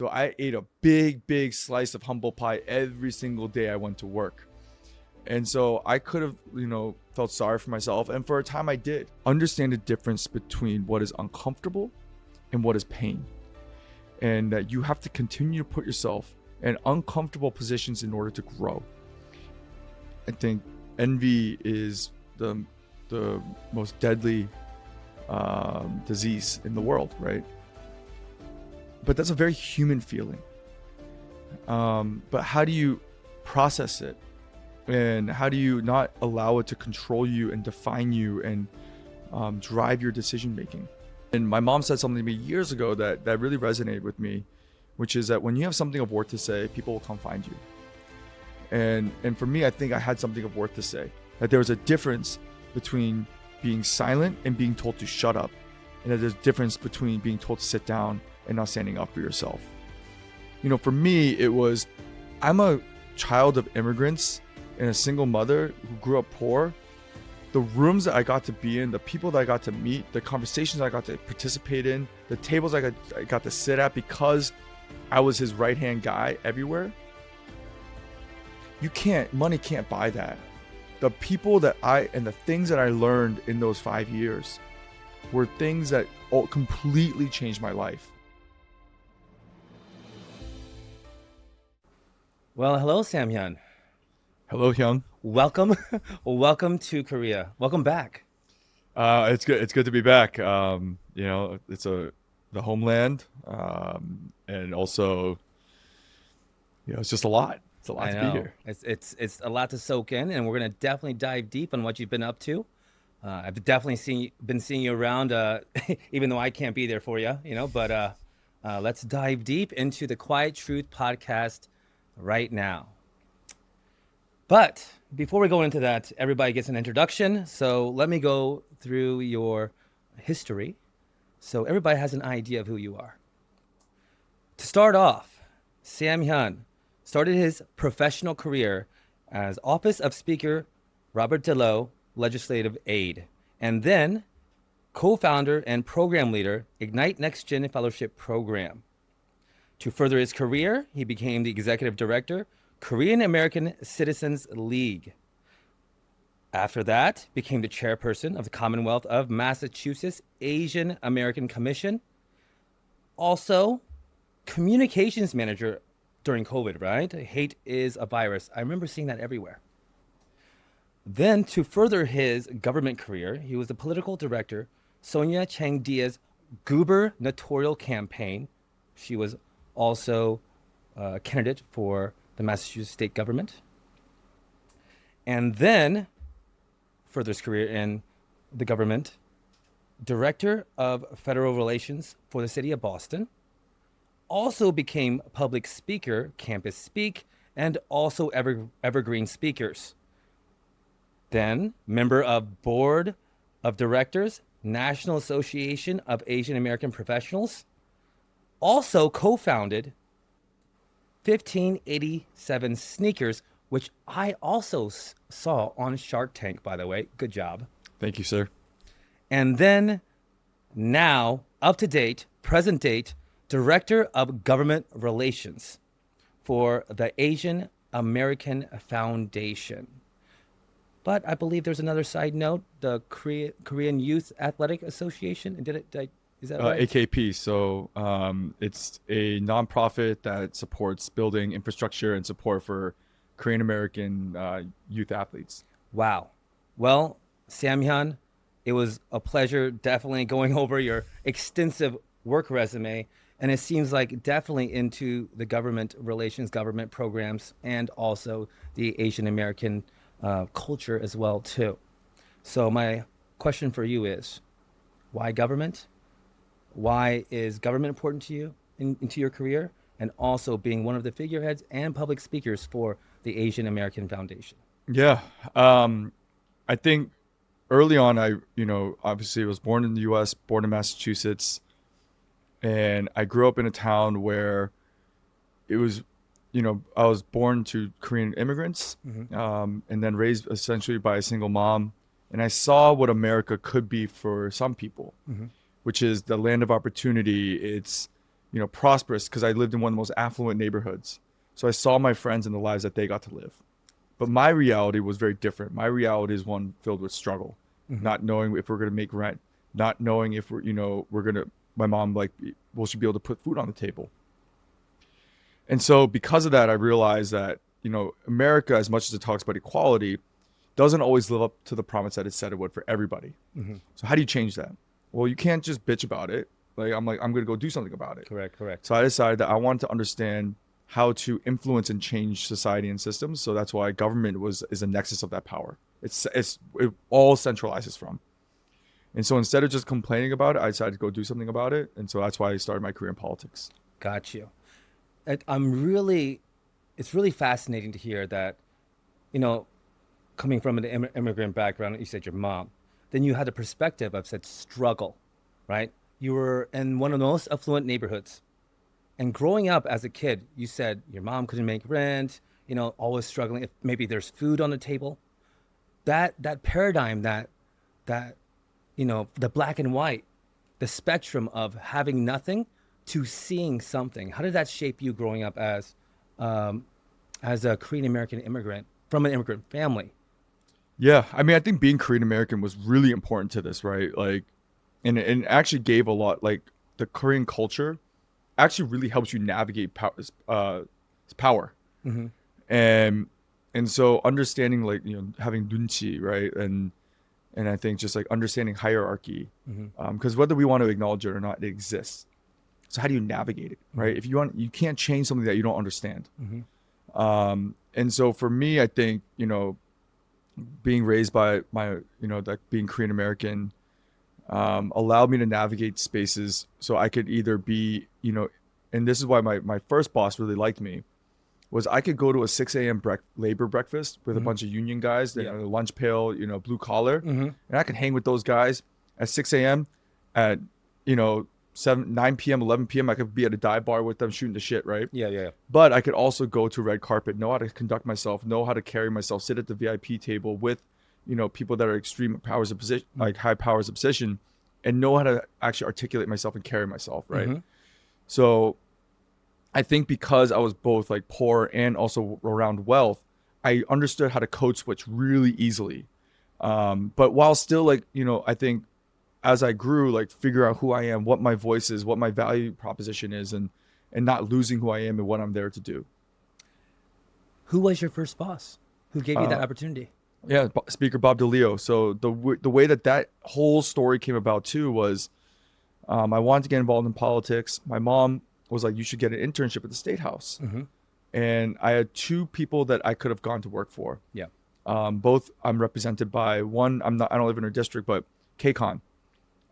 So I ate a big slice of humble pie every single day I went to work. And so I could have, felt sorry for myself. And for a time I did. Understand the difference between what is uncomfortable and what is pain. And that you have to continue to put yourself in uncomfortable positions in order to grow. I think envy is the most deadly disease in the world, right? But that's a very human feeling. But how do you process it? And how do you not allow it to control you and define you and drive your decision making? And my mom said something to me years ago that really resonated with me, which is that when you have something of worth to say, people will come find you. And for me, I think I had something of worth to say. That there was a difference between being silent and being told to shut up. And that there's a difference between being told to sit down and not standing up for yourself. For me, it was, I'm a child of immigrants and a single mother who grew up poor. The rooms that I got to be in, the people that I got to meet, the conversations I got to participate in, the tables I got to sit at because I was his right-hand guy everywhere. Money can't buy that. The people and the things that I learned in those 5 years were things that completely changed my life. Well, hello, Sam Hyun. Hello, Hyung. Welcome. Welcome to Korea. Welcome back. It's good. It's good to be back. It's the homeland, and also, it's just a lot. It's a lot I to be know here. it's a lot to soak in, and we're gonna definitely dive deep on what you've been up to. I've definitely been seeing you around, even though I can't be there for you, But let's dive deep into the Quiet Truth podcast right now. But before we go into that, everybody gets an introduction. So let me go through your history so everybody has an idea of who you are. To start off, Sam Hyun started his professional career as Office of Speaker Robert DeLoe Legislative Aide, and then co-founder and program leader, Ignite Next Gen Fellowship Program. To further his career, he became the executive director, Korean American Citizens League. After that, became the chairperson of the Commonwealth of Massachusetts Asian American Commission. Also, communications manager during COVID, right? Hate is a virus. I remember seeing that everywhere. Then, to further his government career, he was the political director, Sonia Chang Dia's gubernatorial campaign. She was also a candidate for the Massachusetts state government. And then, further his career in the government, director of federal relations for the city of Boston. Also became public speaker, Campus Speak, and also Evergreen Speakers. Then, member of Board of Directors, National Association of Asian American Professionals. Also co-founded 1587 Sneakers, which I also saw on Shark Tank, by the way. Good job. Thank you, sir. And then now, up to date, present date, Director of Government Relations for the Asian American Foundation. But I believe there's another side note, the Korean Youth Athletic Association. Is that right? AKP. So it's a nonprofit that supports building infrastructure and support for Korean American youth athletes. Wow. Well, Sam Hyun, it was a pleasure definitely going over your extensive work resume. And it seems like definitely into the government relations, government programs, and also the Asian American culture as well, too. So my question for you is, why government? Why is government important to you into your career? And also being one of the figureheads and public speakers for the Asian American Foundation. Yeah. I think early on, I obviously was born in the U.S., born in Massachusetts. And I grew up in a town where it was, I was born to Korean immigrants, and then raised essentially by a single mom. And I saw what America could be for some people, which is the land of opportunity. It's prosperous because I lived in one of the most affluent neighborhoods. So I saw my friends and the lives that they got to live. But my reality was very different. My reality is one filled with struggle, not knowing if we're going to make rent, not knowing if my mom, like, will she be able to put food on the table? And so because of that, I realized that, America, as much as it talks about equality, doesn't always live up to the promise that it said it would for everybody. So how do you change that? Well, you can't just bitch about it. I'm going to go do something about it. Correct. So I decided that I wanted to understand how to influence and change society and systems. So that's why government is a nexus of that power. It all centralizes from. And so instead of just complaining about it, I decided to go do something about it. And so that's why I started my career in politics. Got you. It's really fascinating to hear that, coming from an immigrant background, you said your mom, then you had a perspective of said struggle, right? You were in one of the most affluent neighborhoods. And growing up as a kid, you said your mom couldn't make rent, always struggling. If maybe there's food on the table, that paradigm, that the black and white, the spectrum of having nothing to seeing something. How did that shape you growing up as a Korean American immigrant from an immigrant family? Yeah, I mean, I think being Korean American was really important to this, right? Like, and it actually gave a lot. Like, the Korean culture actually really helps you navigate power. And so understanding, like, having Noonchi, right, and I think just like understanding hierarchy, because whether we want to acknowledge it or not, it exists. So how do you navigate it, right? If you can't change something that you don't understand. And so for me, I think being raised by my like being Korean American allowed me to navigate spaces so I could either be, and this is why my first boss really liked me, was I could go to a 6 a.m. labor breakfast with a bunch of union guys, that lunch pail, blue collar, and I could hang with those guys at 6 a.m. At 9 p.m., 11 p.m. I could be at a dive bar with them shooting the shit, right? Yeah. But I could also go to red carpet, know how to conduct myself, know how to carry myself, sit at the VIP table with people that are extreme powers of position, like high powers of position, and know how to actually articulate myself and carry myself, right? So I think because I was both like poor and also around wealth, I understood how to code switch really easily. But while still, like, I think as I grew, like, figure out who I am, what my voice is, what my value proposition is, and not losing who I am and what I'm there to do. Who was your first boss? Who gave you that opportunity? Yeah, Speaker Bob DeLeo. So the way that whole story came about too was I wanted to get involved in politics. My mom was like, you should get an internship at the State House. And I had two people that I could have gone to work for. Yeah. Both I'm represented by. One, I don't live in her district, but KCON.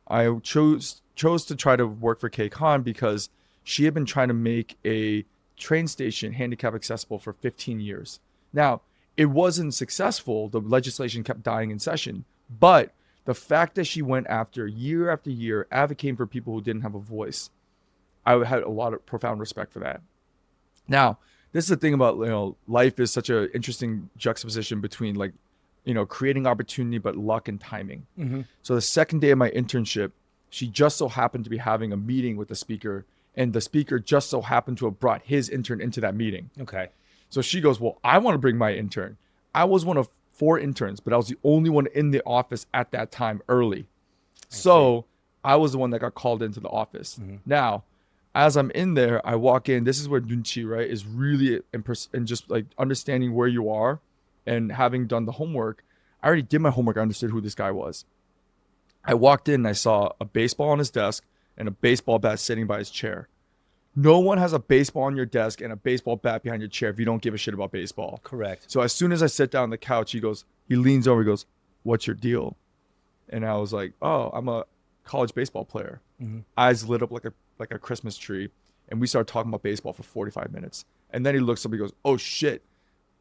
I chose to try to work for KCON because she had been trying to make a train station handicap accessible for 15 years. Now, it wasn't successful. The legislation kept dying in session. But the fact that she went after year, advocating for people who didn't have a voice, I had a lot of profound respect for that. Now, this is the thing about, life is such an interesting juxtaposition between, like, creating opportunity, but luck and timing. So the second day of my internship, she just so happened to be having a meeting with the speaker, and the speaker just so happened to have brought his intern into that meeting. Okay. So she goes, well, I want to bring my intern. I was one of 4 interns, but I was the only one in the office at that time early. So I was the one that got called into the office. Now, as I'm in there, I walk in. This is where Noonchi, right, is really and just like understanding where you are and having done the homework. I already did my homework. I understood who this guy was. I walked in and I saw a baseball on his desk and a baseball bat sitting by his chair. No one has a baseball on your desk and a baseball bat behind your chair if you don't give a shit about baseball. Correct. So as soon as I sit down on the couch, he leans over, he goes, what's your deal? And I was like, oh, I'm a college baseball player. Eyes lit up like a Christmas tree. And we started talking about baseball for 45 minutes. And then he looks up, he goes, oh shit,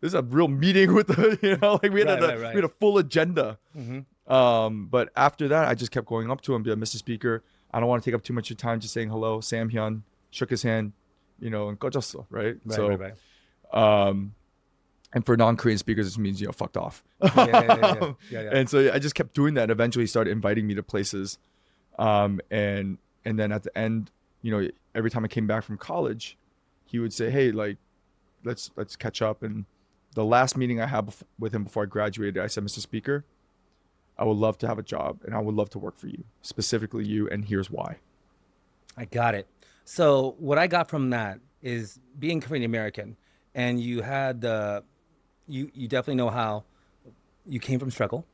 this is a real meeting with the, like we had we had a full agenda. But after that, I just kept going up to him, be like, Mr. Speaker, I don't want to take up too much of your time, just saying hello. Sam Hyun, shook his hand, and 꺼졌어, right? And for non-Korean speakers, this means, fucked off. Yeah. And so I just kept doing that. Eventually he started inviting me to places. And then at the end, every time I came back from college, he would say, hey, like, let's catch up. And the last meeting I had with him before I graduated, I said, Mr. Speaker, I would love to have a job and I would love to work for you, specifically you, and here's why. I got it. So what I got from that is being Korean American, and you had you definitely know how you came from struggle,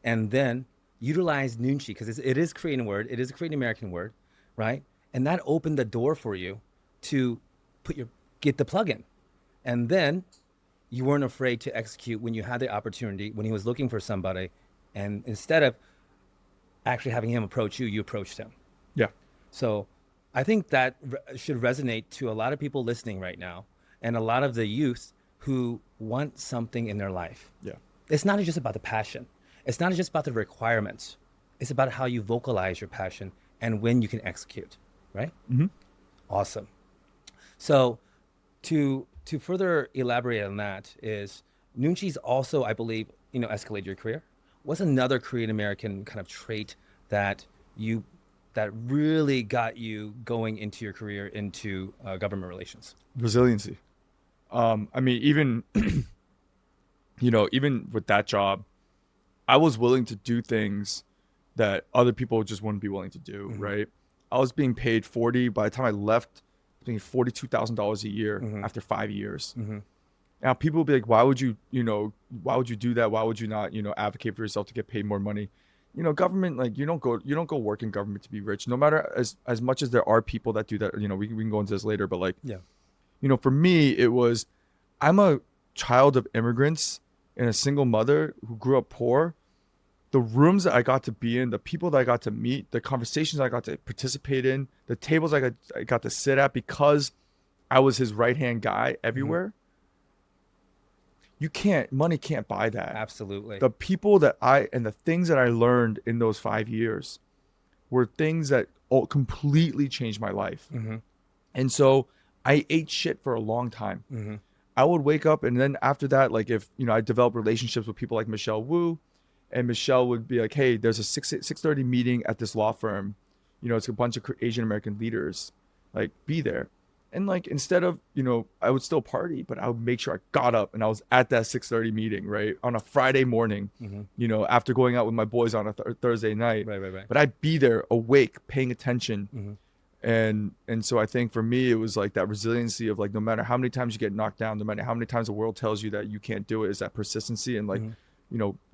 and then utilized Noonchi because it is Korean word, it is a Korean American word, right? And that opened the door for you to get the plug in, and then you weren't afraid to execute when you had the opportunity when he was looking for somebody, and instead of actually having him approach you, you approached him. Yeah. So I think that should resonate to a lot of people listening right now and a lot of the youth who want something in their life. Yeah. It's not just about the passion. It's not just about the requirements. It's about how you vocalize your passion and when you can execute, right? Mm-hmm. Awesome. So to further elaborate on that is Noonchi's also, I believe, escalate your career. What's another Korean American kind of trait that really got you going into your career into government relations? Resiliency. I mean, even even with that job, I was willing to do things that other people just wouldn't be willing to do. Mm-hmm. Right. I was being paid 40. By the time I left, I was being $42,000 a year Mm-hmm. after 5 years. Mm-hmm. Now people will be like, why would you do that? Why would you not, advocate for yourself to get paid more money? Government, like you don't go work in government to be rich. No matter as much as there are people that do that, we can go into this later, but like, Yeah. for me, it was, I'm a child of immigrants and a single mother who grew up poor. The rooms that I got to be in, the people that I got to meet, the conversations I got to participate in, the tables I got to sit at because I was his right-hand guy everywhere. Money can't buy that. Absolutely. The people and the things that I learned in those 5 years were things that completely changed my life. Mm-hmm. And so I ate shit for a long time. Mm-hmm. I would wake up, and then after that, like if, I developed relationships with people like Michelle Wu, and Michelle would be like, hey, there's a 6:30 meeting at this law firm. It's a bunch of Asian American leaders, like be there. And like, instead of, I would still party, but I would make sure I got up and I was at that 6:30 meeting, right? On a Friday morning, Mm-hmm. after going out with my boys on a Thursday night. Right. But I'd be there awake, paying attention. Mm-hmm. And so I think for me, it was like that resiliency of like, no matter how many times you get knocked down, no matter how many times the world tells you that you can't do it, is that persistency and like,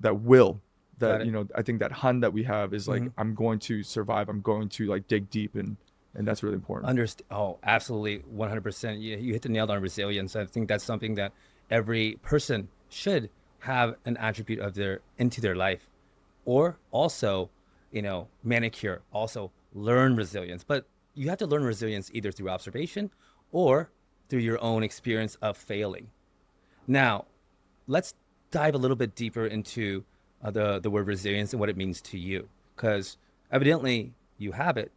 that will, that, I think that hun that we have is like, I'm going to survive. I'm going to like dig deep, and that's really important. Oh, absolutely, 100%. You hit the nail on resilience. I think that's something that every person should have an attribute of into their life, or also, manicure, also learn resilience. But you have to learn resilience either through observation or through your own experience of failing. Now, let's dive a little bit deeper into the word resilience and what it means to you, because evidently you have it.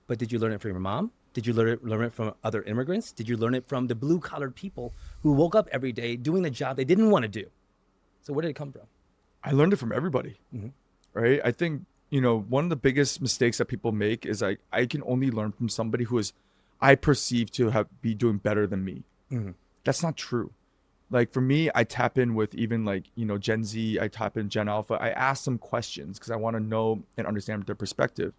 But did you learn it from your mom? Did you learn it from other immigrants? Did you learn it from the blue-collar people who woke up every day doing the job they didn't want to do? So where did it come from? I learned it from everybody, right? I think, one of the biggest mistakes that people make is like, I can only learn from somebody who I perceive to be doing better than me. Mm-hmm. That's not true. Like for me, I tap in with even like, Gen Z, I tap in Gen Alpha. I ask them questions because I want to know and understand their perspective.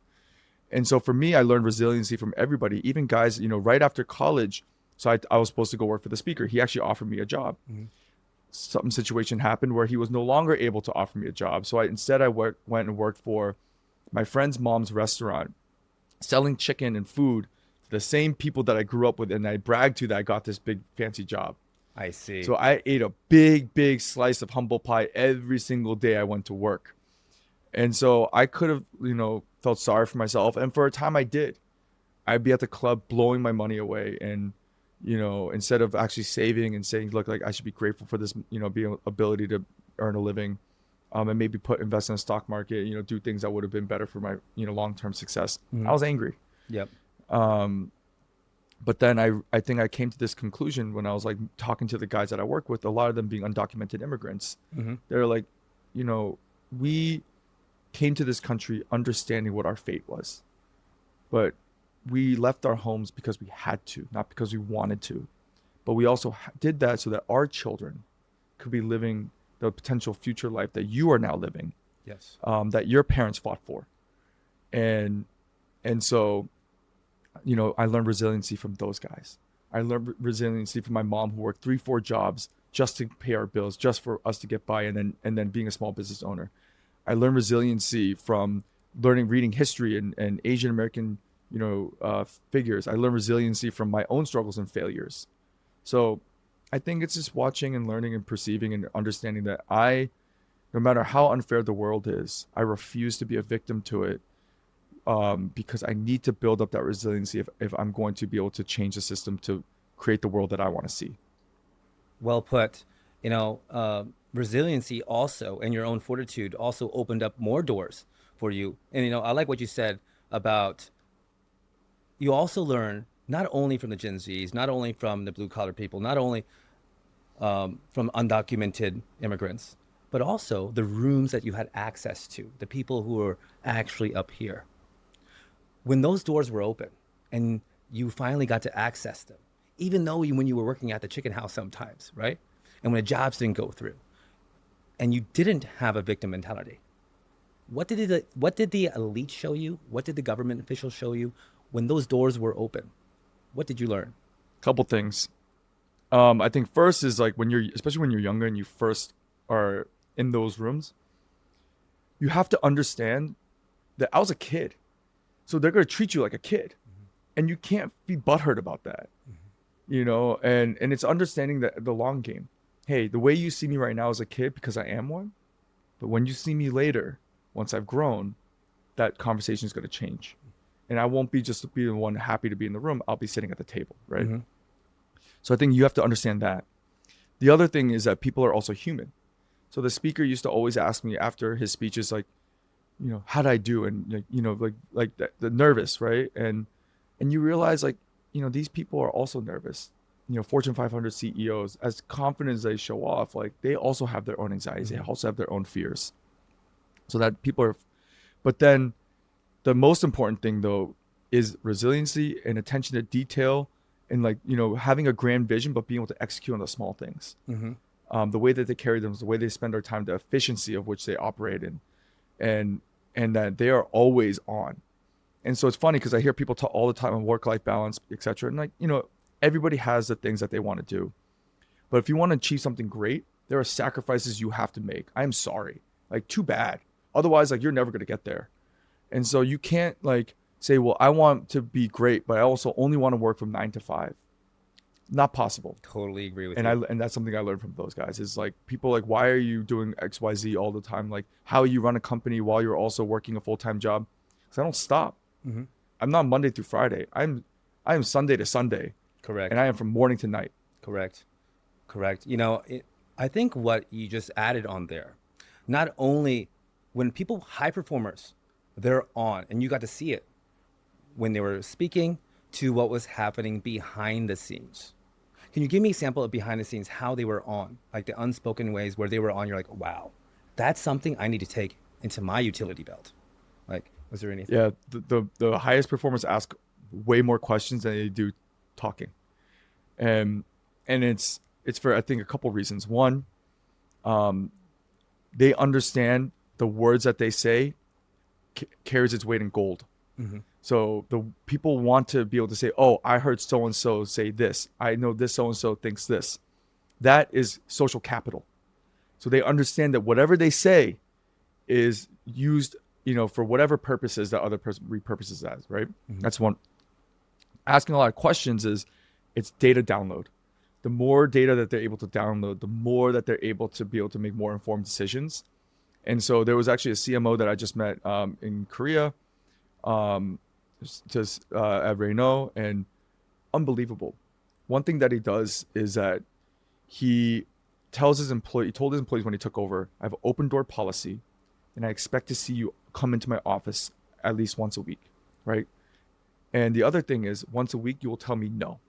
And so for me, I learned resiliency from everybody, even guys, right after college. So I was supposed to go work for the speaker. He actually offered me a job. Some situation happened where he was no longer able to offer me a job. So instead went and worked for my friend's mom's restaurant, selling chicken and food to the same people that I grew up with. And I bragged to that I got this big fancy job. I see. So I ate a big slice of humble pie every single day I went to work. And so I could have, felt sorry for myself. And for a time I did. I'd be at the club blowing my money away. And, instead of actually saving and saying, look, like I should be grateful for this, being ability to earn a living, and maybe invest in the stock market, do things that would have been better for my, long-term success. I was angry. Yep. But then I think I came to this conclusion when I was like talking to the guys that I work with, a lot of them being undocumented immigrants. They're like, we came to this country understanding what our fate was, but we left our homes because we had to, not because we wanted to. But we also did that so that our children could be living the potential future life that you are now living, Yes. that your parents fought for. And so, you know, I learned resiliency from those guys. I learned resiliency from my mom, who worked 3-4 jobs just to pay our bills, just for us to get by, and then being a small business owner. I learned resiliency from reading history and Asian American, you know, figures. I learned resiliency from my own struggles and failures. So I think it's just watching and learning and perceiving and understanding that no matter how unfair the world is, I refuse to be a victim to it, because I need to build up that resiliency if I'm going to be able to change the system to create the world that I want to see. Well put. You know, resiliency also and your own fortitude also opened up more doors for you. And, you know, I like what you said about you also learn not only from the Gen Zs, not only from the blue collar people, not only from undocumented immigrants, but also the rooms that you had access to, the people who were actually up here. When those doors were open and you finally got to access them, even though when you were working at the chicken house sometimes, right? And when the jobs didn't go through and you didn't have a victim mentality, what did the elite show you? What did the government officials show you when those doors were open? What did you learn? Couple things. I think first is like especially when you're younger and you first are in those rooms, you have to understand that I was a kid. So they're going to treat you like a kid. And you can't be butthurt about that. You know, and it's understanding the long game. Hey, the way you see me right now as a kid, because I am one, but when you see me later, once I've grown, that conversation is going to change. And I won't be just be the one happy to be in the room. I'll be sitting at the table, right? Mm-hmm. So I think you have to understand that. The other thing is that people are also human. So the speaker used to always ask me after his speeches, like, you know, how'd I do? And, you know, like the nervous, right? And you realize, like, you know, these people are also nervous. You know, Fortune 500 CEOs, as confident as they show off, like, they also have their own anxieties. They also have their own fears. So that people are, but then the most important thing though is resiliency and attention to detail, and, like, you know, having a grand vision, but being able to execute on the small things. The way that they carry them, the way they spend their time, the efficiency of which they operate in, and that they are always on. And so it's funny because I hear people talk all the time on work-life balance, etc. And, like, you know, everybody has the things that they want to do. But if you want to achieve something great, there are sacrifices you have to make. I am sorry. Like, too bad. Otherwise, like, you're never going to get there. And so you can't, like, say, well, I want to be great, but I also only want to work from 9 to 5. Not possible. Totally agree with And you. and that's something I learned from those guys, is like, people like, why are you doing XYZ all the time? Like, how you run a company while you're also working a full-time job? Because I don't stop. I'm not Monday through Friday. I am Sunday to Sunday. Correct. And I am from morning to night. Correct. You know, I think what you just added on there, not only when people, high performers, they're on, and you got to see it when they were speaking, to what was happening behind the scenes. Can you give me an example of behind the scenes, how they were on, like the unspoken ways where they were on? You're like, wow, that's something I need to take into my utility belt. Like, was there anything? Yeah, the highest performers ask way more questions than they do talking, and it's for, I think, a couple reasons. One, they understand the words that they say carries its weight in gold. So the people want to be able to say, oh, I heard so and so say this. I know this so and so thinks this. That is social capital. So they understand that whatever they say is used, you know, for whatever purposes that other person repurposes as, right? That's one. Asking a lot of questions it's data download. The more data that they're able to download, the more that they're able to make more informed decisions. And so there was actually a CMO that I just met in Korea, at Renault, and unbelievable. One thing that he does is that he told his employees when he took over, I have an open door policy, and I expect to see you come into my office at least once a week, right? And the other thing is, once a week you will tell me no.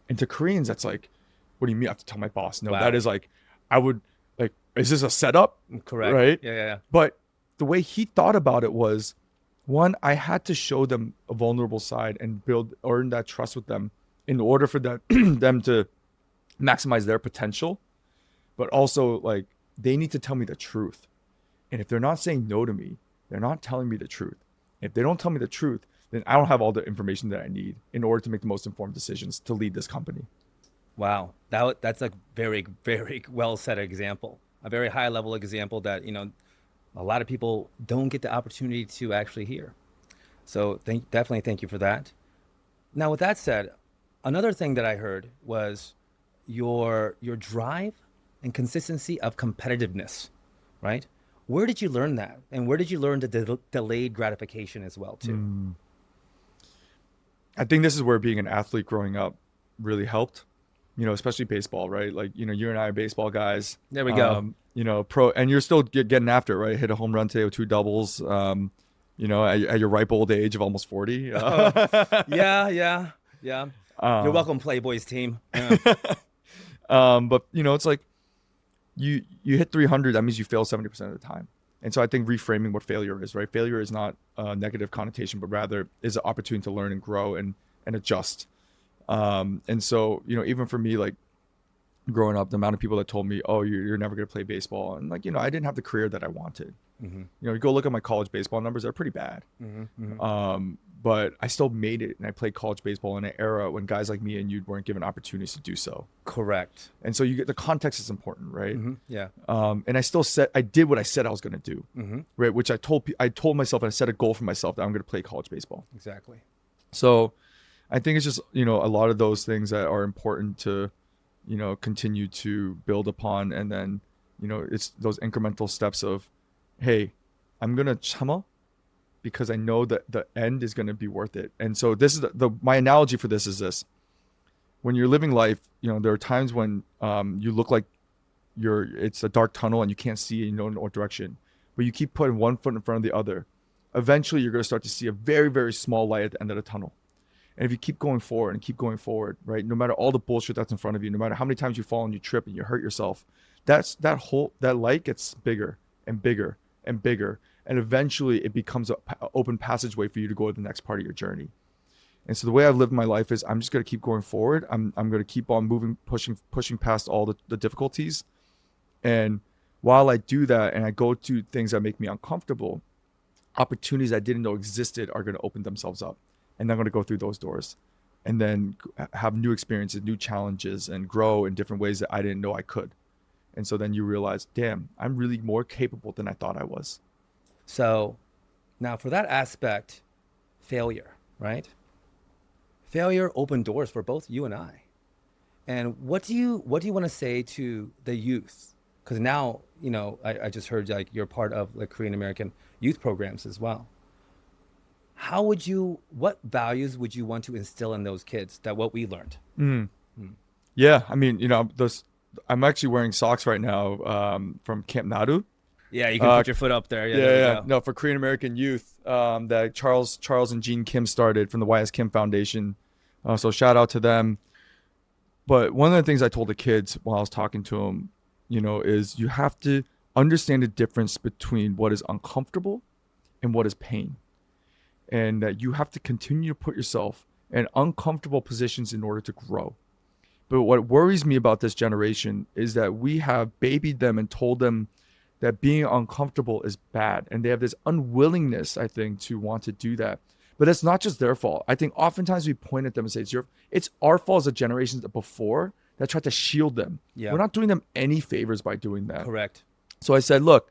And to Koreans, that's like, what do you mean I have to tell my boss no? Wow. That is like, I would, like, is this a setup? Correct. Right? Yeah. But the way he thought about it was, One, I had to show them a vulnerable side and earn that trust with them in order for them to maximize their potential. But also, like, they need to tell me the truth. And if they're not saying no to me, they're not telling me the truth. If they don't tell me the truth, then I don't have all the information that I need in order to make the most informed decisions to lead this company. Wow, that's a very, very well said example. A very high level example that, a lot of people don't get the opportunity to actually hear. So definitely thank you for that. Now, with that said, another thing that I heard was your drive and consistency of competitiveness, right? Where did you learn that? And where did you learn the delayed gratification as well, too? I think this is where being an athlete growing up really helped, especially baseball, right? Like, you and I are baseball guys. There we go. And you're still getting after it, right? Hit a home run today with 2 doubles, at your ripe old age of almost 40. Yeah. You're welcome, Playboys team. Yeah. But it's like you hit 300, that means you fail 70% of the time. And so I think reframing what failure is, right? Failure is not a negative connotation, but rather is an opportunity to learn and grow and adjust. And so, even for me, like growing up, the amount of people that told me, oh, you're never going to play baseball. And like, I didn't have the career that I wanted. Mm-hmm. You go look at my college baseball numbers, they're pretty bad. Mm-hmm. But I still made it, and I played college baseball in an era when guys like me and you weren't given opportunities to do so. Correct. And so the context is important, right? Mm-hmm. Yeah. And I did what I said I was going to do, Mm-hmm. right? Which I told myself, and I set a goal for myself that I'm going to play college baseball. Exactly. So I think it's just, a lot of those things that are important to, continue to build upon. And then, it's those incremental steps of, hey, I'm going to chama because I know that the end is going to be worth it. And so this is my analogy for this is this. When you're living life, there are times when you look like it's a dark tunnel and you can't see in what direction, but you keep putting one foot in front of the other. Eventually, you're going to start to see a very, very small light at the end of the tunnel. And if you keep going forward and keep going forward, right, no matter all the bullshit that's in front of you, no matter how many times you fall and you trip and you hurt yourself, that light gets bigger and bigger and bigger. And eventually it becomes an open passageway for you to go to the next part of your journey. And so the way I've lived my life is I'm just going to keep going forward. I'm going to keep on moving, pushing past all the difficulties. And while I do that and I go to things that make me uncomfortable, opportunities I didn't know existed are going to open themselves up. And I'm going to go through those doors and then have new experiences, new challenges, and grow in different ways that I didn't know I could. And so then you realize, damn, I'm really more capable than I thought I was. So now for that aspect, failure, right? Failure opened doors for both you and I. And what do you want to say to the youth? Because now, I just heard like you're part of the Korean American youth programs as well. What values would you want to instill in those kids that what we learned? Yeah, I mean, I'm actually wearing socks right now from Camp Naru. Yeah, you can put your foot up there. Yeah. No, for Korean American youth that Charles and Jean Kim started from the YS Kim Foundation. So shout out to them. But one of the things I told the kids while I was talking to them, is you have to understand the difference between what is uncomfortable and what is pain. And that you have to continue to put yourself in uncomfortable positions in order to grow. But what worries me about this generation is that we have babied them and told them that being uncomfortable is bad. And they have this unwillingness, I think, to want to do that. But it's not just their fault. I think oftentimes we point at them and say, it's our fault as a generation before that tried to shield them. Yeah. We're not doing them any favors by doing that. Correct. So I said, look,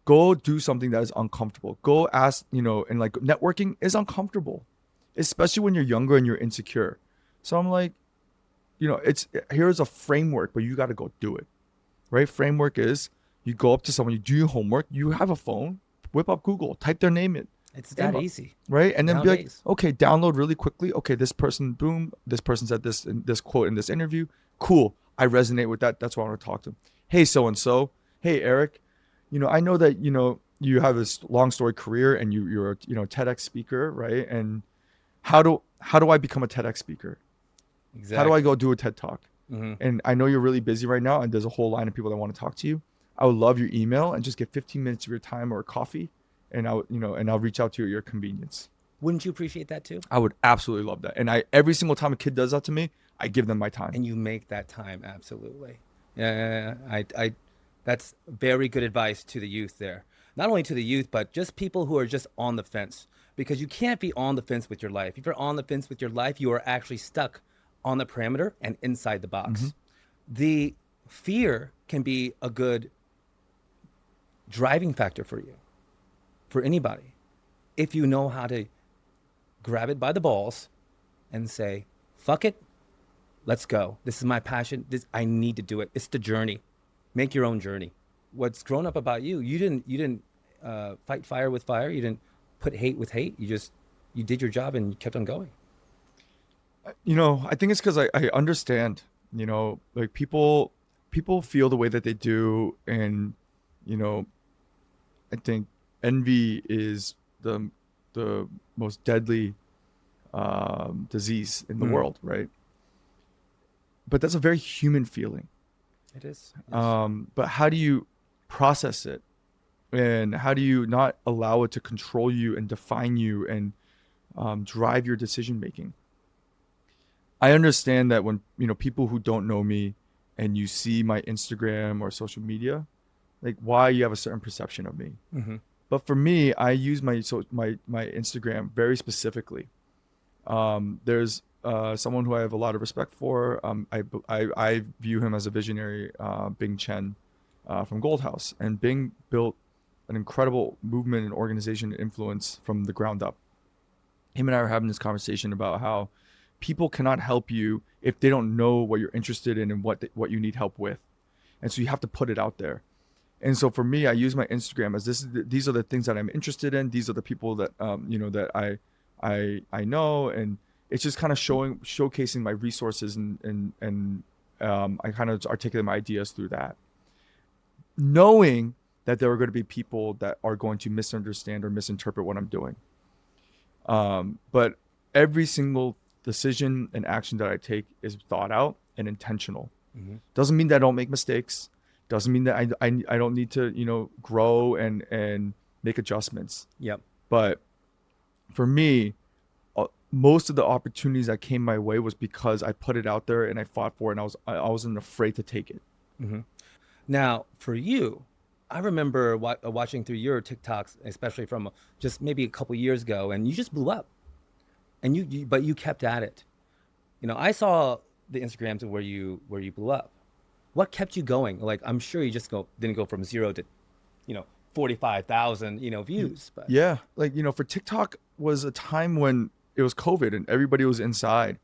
go do something that is uncomfortable. Go ask, and like networking is uncomfortable, especially when you're younger and you're insecure. So I'm like, here's a framework, but you got to go do it, right? Framework is you go up to someone, you do your homework, you have a phone, whip up Google, type their name in. It's that easy. Right? And then Nowadays. Be like, okay, download really quickly. Okay, this person, boom, this person said this quote in this interview. Cool. I resonate with that. That's why I want to talk to them. Hey, so-and-so. Hey, Eric. I know that, you have this long story career and you're a, TEDx speaker, right? And how do I become a TEDx speaker? Exactly. How do I go do a TED Talk? Mm-hmm. And I know you're really busy right now and there's a whole line of people that want to talk to you. I would love your email and just get 15 minutes of your time or a coffee and I'll reach out to you at your convenience. Wouldn't you appreciate that too? I would absolutely love that. And every single time a kid does that to me, I give them my time. And you make that time, absolutely. Yeah, that's very good advice to the youth there. Not only to the youth, but just people who are just on the fence. Because you can't be on the fence with your life. If you're on the fence with your life, you are actually stuck on the parameter and inside the box. The fear can be a good driving factor for you, for anybody, if you know how to grab it by the balls and say, fuck it, let's go. This is my passion. I need to do it. It's the journey. Make your own journey. What's grown up about you, you didn't fight fire with fire. You didn't put hate with hate. You did your job and you kept on going. I think it's because I understand, like people feel the way that they do. And, I think envy is the most deadly disease in the world, right? But that's a very human feeling. It is. Yes. But how do you process it? And how do you not allow it to control you and define you and drive your decision making? I understand that when, people who don't know me and you see my Instagram or social media, like why you have a certain perception of me. But for me, I use my Instagram very specifically. There's someone who I have a lot of respect for. I view him as a visionary, Bing Chen from Gold House. And Bing built an incredible movement and organization and influence from the ground up. Him and I were having this conversation about how people cannot help you if they don't know what you're interested in and what you need help with. And so you have to put it out there. And so for me, I use my Instagram as these are the things that I'm interested in. These are the people that, that I know. And it's just kind of showcasing my resources and I kind of articulate my ideas through that. Knowing that there are going to be people that are going to misunderstand or misinterpret what I'm doing. But every single decision and action that I take is thought out and intentional. Doesn't mean that I don't make mistakes. Doesn't mean that I don't need to, grow and make adjustments. Yep. But for me, most of the opportunities that came my way was because I put it out there and I fought for it, and I wasn't afraid to take it. Now, for you, I remember watching through your TikToks, especially from just maybe a couple years ago, and you just blew up. And but you kept at it. I saw the Instagrams where you blew up. What kept you going? Like, I'm sure you just didn't go from 0 to, 45,000, views. But yeah, like for TikTok was a time when it was COVID and everybody was inside,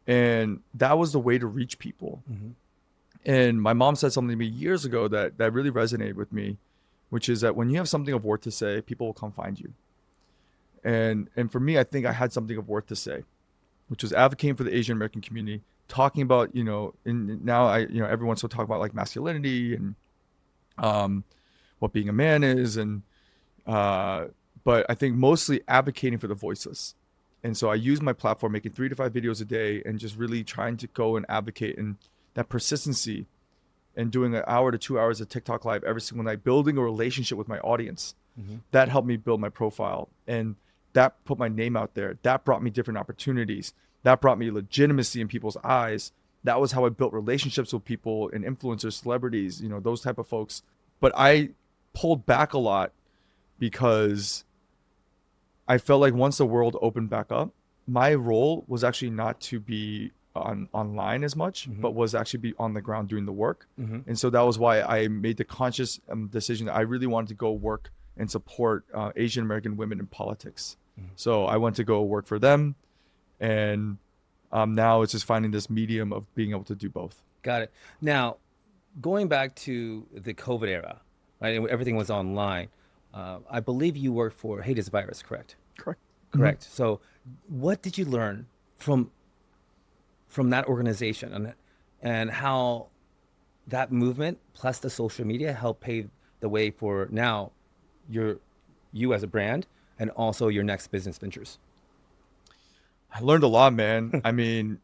and that was the way to reach people. And my mom said something to me years ago that really resonated with me, which is that when you have something of worth to say, people will come find you. And for me, I think I had something of worth to say, which was advocating for the Asian American community, talking about, and now everyone's still talking about like masculinity and what being a man is. And, but I think mostly advocating for the voiceless. And so I use my platform, making 3 to 5 videos a day and just really trying to go and advocate, and that persistency and doing an hour to 2 hours of TikTok live every single night, building a relationship with my audience. That helped me build my profile. And that put my name out there. That brought me different opportunities. That brought me legitimacy in people's eyes. That was how I built relationships with people and influencers, celebrities, those type of folks. But I pulled back a lot because I felt like once the world opened back up, my role was actually not to be online as much, but was actually be on the ground doing the work. And so that was why I made the conscious decision that I really wanted to go work and support Asian American women in politics. So I went to go work for them, and now it's just finding this medium of being able to do both. Got it. Now, going back to the COVID era, right? And everything was online. I believe you worked for Hate is a Virus, correct? Correct. So what did you learn from that organization and how that movement plus the social media helped pave the way for now you as a brand and also your next business ventures? I learned a lot, man. I mean,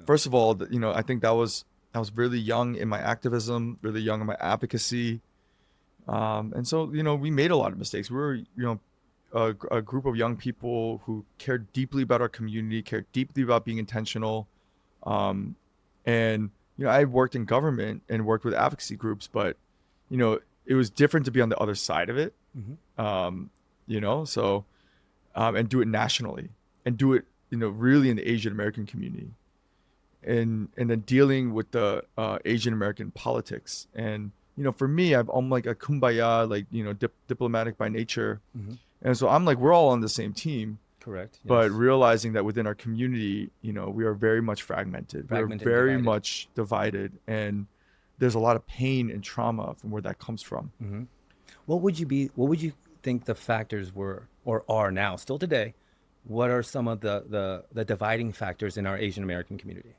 first of all, I think I was really young in my activism, really young in my advocacy. And so, we made a lot of mistakes. We were, a group of young people who cared deeply about our community, cared deeply about being intentional. Um, and, I worked in government and worked with advocacy groups, but, it was different to be on the other side of it. Mm-hmm. So, and do it nationally and do it, really in the Asian American community. And then dealing with the Asian American politics. And for me, I'm like a kumbaya, like diplomatic by nature, Mm-hmm. and so I'm like we're all on the same team, Correct. but Yes. realizing that within our community, we are very much fragmented. We're Fragmented and very divided. much divided, and there's a lot of pain and trauma from where that comes from. Mm-hmm. What would you think the factors were or are now, still today? What are some of the dividing factors in our Asian American community?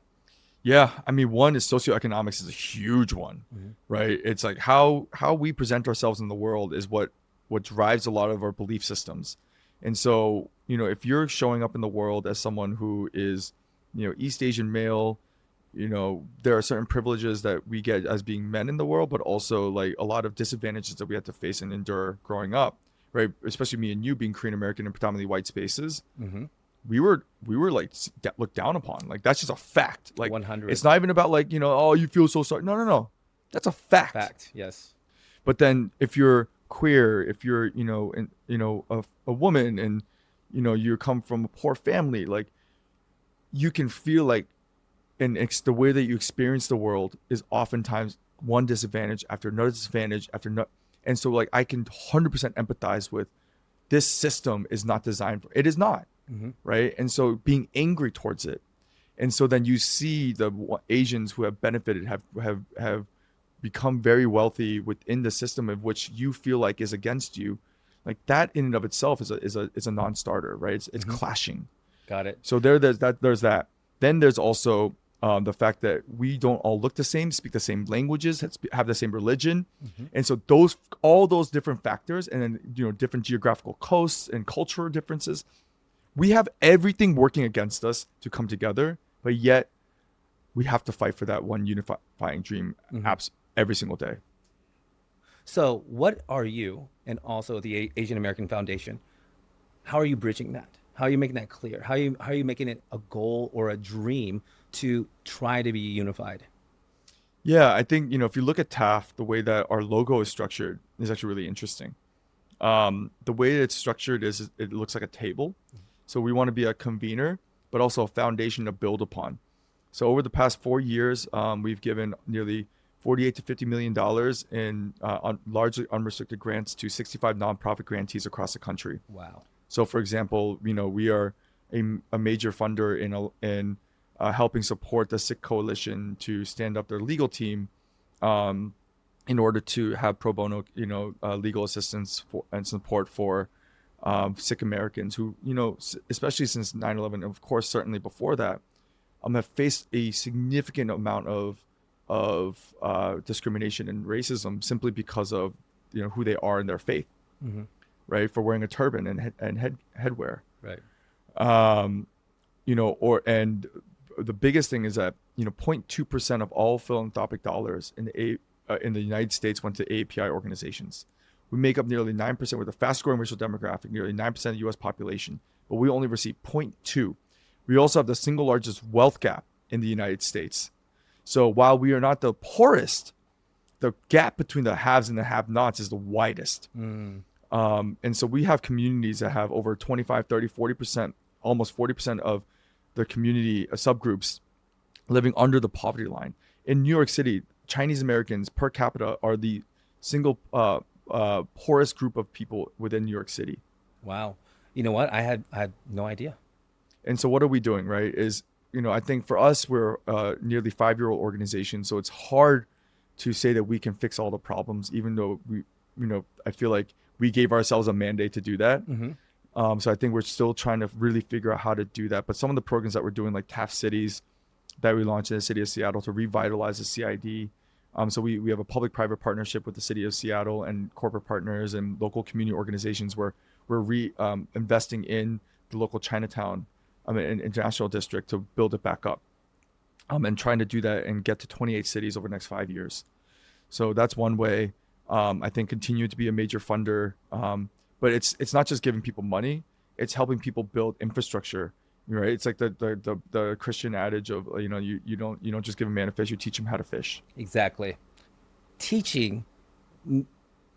Yeah, I mean, one is socioeconomics is a huge one, Mm-hmm. right? It's like how we present ourselves in the world is what drives a lot of our belief systems. And so, if you're showing up in the world as someone who is, East Asian male, there are certain privileges that we get as being men in the world, but also like a lot of disadvantages that we have to face and endure growing up, right? Especially me and you being Korean American in predominantly white spaces. Mm-hmm. We were like looked down upon. Like that's just a fact. Like 100. it's not even about like, oh, you feel so sorry. No. That's a fact. Fact. Yes. But then if you're queer, if you're, a woman and, you come from a poor family, like you can feel like, and it's the way that you experience the world is oftentimes one disadvantage after another disadvantage after no. And so like, I can 100% empathize with this system is not designed for, it is not. Mm-hmm. Right. And so being angry towards it. And so then you see the Asians who have benefited have become very wealthy within the system of which you feel like is against you. Like that in and of itself is a non-starter, right? It's Mm-hmm. clashing. Got it. So there's that. Then there's also the fact that we don't all look the same, speak the same languages, have the same religion. Mm-hmm. And so all those different factors and then, different geographical coasts and cultural differences, we have everything working against us to come together, but yet we have to fight for that one unifying dream every single day. So, what are you, and also the Asian American Foundation, how are you bridging that? How are you making that clear? How are you making it a goal or a dream to try to be unified? Yeah, I think, if you look at TAAF, the way that our logo is structured is actually really interesting. The way that it's structured is it looks like a table. So we want to be a convener, but also a foundation to build upon. So over the past 4 years, we've given nearly $48 to $50 million in largely unrestricted grants to 65 nonprofit grantees across the country. Wow. So, for example, we are a major funder in helping support the Sikh Coalition to stand up their legal team in order to have pro bono, legal assistance and support for Sikh Americans who, especially since 9/11, of course, certainly before that, have faced a significant amount of discrimination and racism simply because of, who they are in their faith, Mm-hmm. right? For wearing a turban and headwear. Right. And the biggest thing is that 0.2% of all philanthropic dollars in the United States went to API organizations. We make up nearly 9%. We're the fastest growing racial demographic, nearly 9% of the U.S. population, but we only receive 0.2. We also have the single largest wealth gap in the United States. So while we are not the poorest, the gap between the haves and the have-nots is the widest. Mm. And so we have communities that have over 25, 30, 40%, almost 40% of the community subgroups living under the poverty line. In New York City, Chinese Americans per capita are the single poorest group of people within New York City. Wow. You know what? I had no idea. And so what are we doing, right? Is, I think for us, we're a nearly 5-year-old organization. So it's hard to say that we can fix all the problems, even though we, I feel like we gave ourselves a mandate to do that. Mm-hmm. So I think we're still trying to really figure out how to do that. But some of the programs that we're doing, like TAAF cities that we launched in the city of Seattle to revitalize the CID. So we have a public-private partnership with the city of Seattle and corporate partners and local community organizations where we're investing in the local Chinatown and international district to build it back up, and trying to do that and get to 28 cities over the next 5 years. So that's one way. I think continue to be a major funder. But it's not just giving people money; it's helping people build infrastructure. Right? It's like the Christian adage of you don't just give a man a fish, you teach him how to fish. Exactly. Teaching